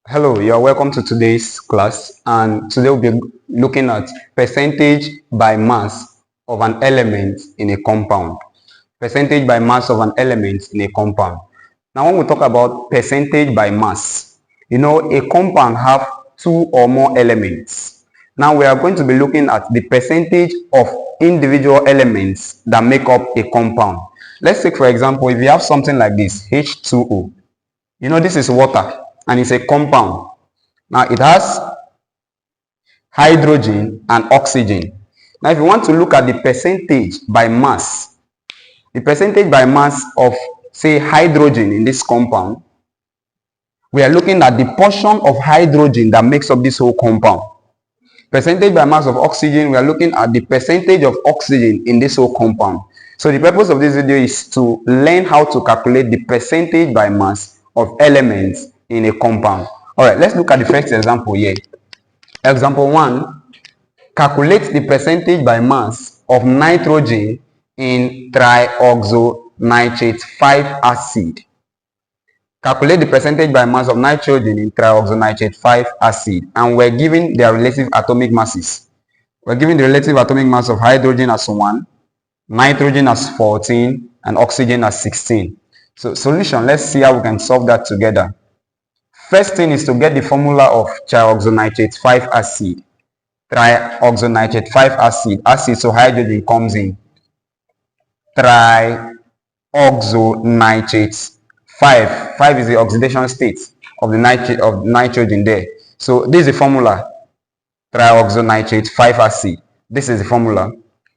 Hello, you are welcome to today's class, and today we'll be looking at percentage by mass of an element in a compound. Percentage by mass of an element in a compound. Now when we talk about percentage by mass, a compound have two or more elements. Now we are going to be looking at the percentage of individual elements that make up a compound. Let's take for example, if you have something like this, H2O. This is water and it's a compound. Now it has hydrogen and oxygen. Now if you want to look at the percentage by mass, the percentage by mass of say hydrogen in this compound, we are looking at the portion of hydrogen that makes up this whole compound. Percentage by mass of oxygen, we are looking at the percentage of oxygen in this whole compound. So the purpose of this video is to learn how to calculate the percentage by mass of elements in a compound. Alright, let's look at the first example here. Example 1, calculate the percentage by mass of nitrogen in trioxonitrate 5 acid. Calculate the percentage by mass of nitrogen in trioxonitrate 5 acid, and we're given their relative atomic masses. We're given the relative atomic mass of hydrogen as 1, nitrogen as 14, and oxygen as 16. So solution, let's see how we can solve that together. First thing is to get the formula of trioxonitrate 5 acid. Trioxonitrate 5 acid. Acid, so hydrogen comes in. Trioxonitrate 5. 5 is the oxidation state of the nitrogen there. So this is the formula. Trioxonitrate 5 acid. This is the formula.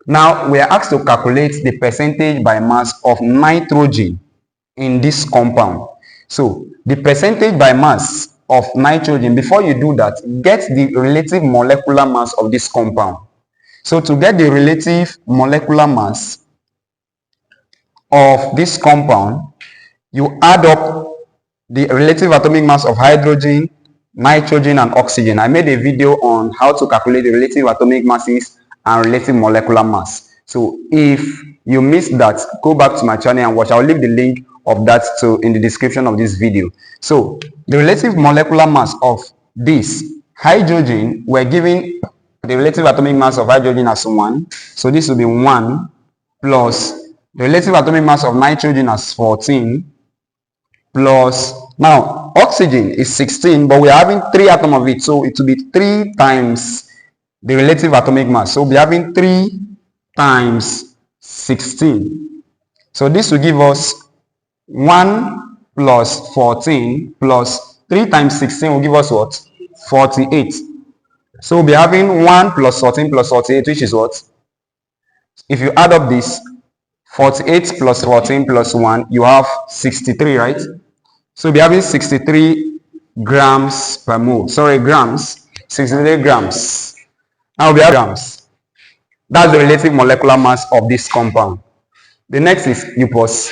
Now we are asked to calculate the percentage by mass of nitrogen in this compound. So the percentage by mass of nitrogen, before you do that, get the relative molecular mass of this compound. So to get the relative molecular mass of this compound, you add up the relative atomic mass of hydrogen, nitrogen, and oxygen. I made a video on how to calculate the relative atomic masses and relative molecular mass. So if you missed that, go back to my channel and watch. I'll leave the link of that in the description of this video. So the relative molecular mass of this hydrogen, we're given the relative atomic mass of hydrogen as 1. So this will be 1 plus the relative atomic mass of nitrogen as 14 plus, now oxygen is 16, but we're having 3 atoms of it, so it will be 3 times the relative atomic mass. So we'll be having 3 times 16. So this will give us 1 plus 14 plus 3 times 16 will give us what? 48. So we'll be having 1 plus 14 plus 48, which is what? If you add up this, 48 plus 14 plus 1, you have 63, right? So we'll be having 63 grams per mole. Sorry, grams. 63 grams. Now we have grams. That's the relative molecular mass of this compound. The next is you pause.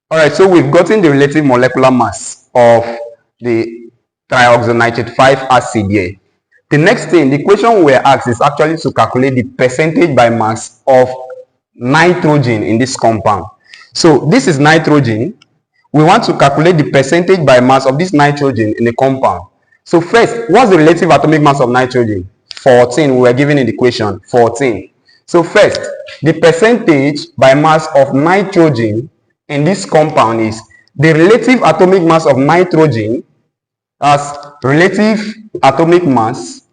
Alright, so we've gotten the relative molecular mass of the trioxonitrate 5 acid here. The next thing, the question we're asked is actually to calculate the percentage by mass of nitrogen in this compound. So this is nitrogen. We want to calculate the percentage by mass of this nitrogen in the compound. So first, what's the relative atomic mass of nitrogen? 14. We were given in the equation, 14. So first, the percentage by mass of nitrogen in this compound is the relative atomic mass of nitrogen as relative atomic mass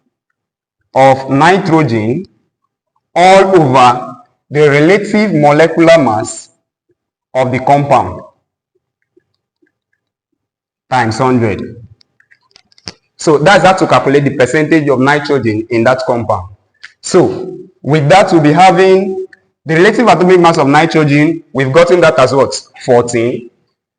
of nitrogen all over the relative molecular mass of the compound times 100. So that's how to calculate the percentage of nitrogen in that compound. So with that, we'll be having the relative atomic mass of nitrogen. We've gotten that as what? 14.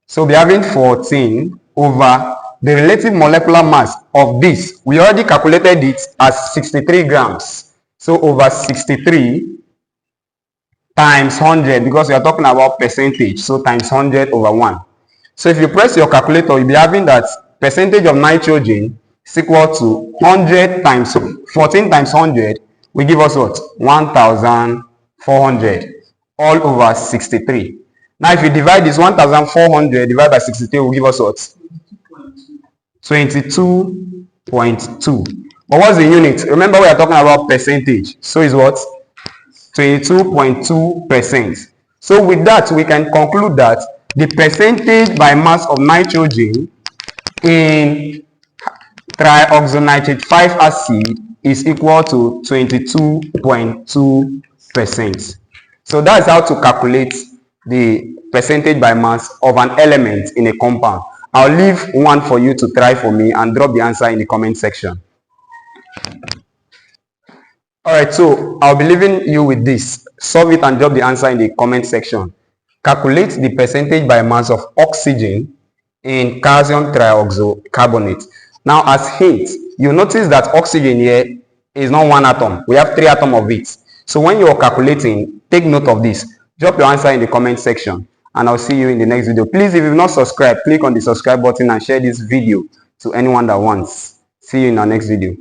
So we'll be having 14 over the relative molecular mass of this. We already calculated it as 63 grams. So over 63 times 100, because we are talking about percentage. So times 100 over 1. So if you press your calculator, you'll be having that percentage of nitrogen is equal to 100 times 14 times 100 will give us what? 1,400 all over 63. Now if you divide this 1,400 divided by 63 will give us what? 22.2. But what's the unit? Remember, we are talking about percentage. So it's what? 22.2%. So with that, we can conclude that the percentage by mass of nitrogen in trioxynitrate 5 acid is equal to 22.2%. So that's how to calculate the percentage by mass of an element in a compound. I'll leave one for you to try for me and drop the answer in the comment section. Alright, so I'll be leaving you with this. Solve it and drop the answer in the comment section. Calculate the percentage by mass of oxygen in calcium trioxocarbonate. Now, as hint, you notice that oxygen here is not one atom. We have 3 atoms of it. So when you're calculating, take note of this. Drop your answer in the comment section and I'll see you in the next video. Please, if you've not subscribed, click on the subscribe button and share this video to anyone that wants. See you in our next video.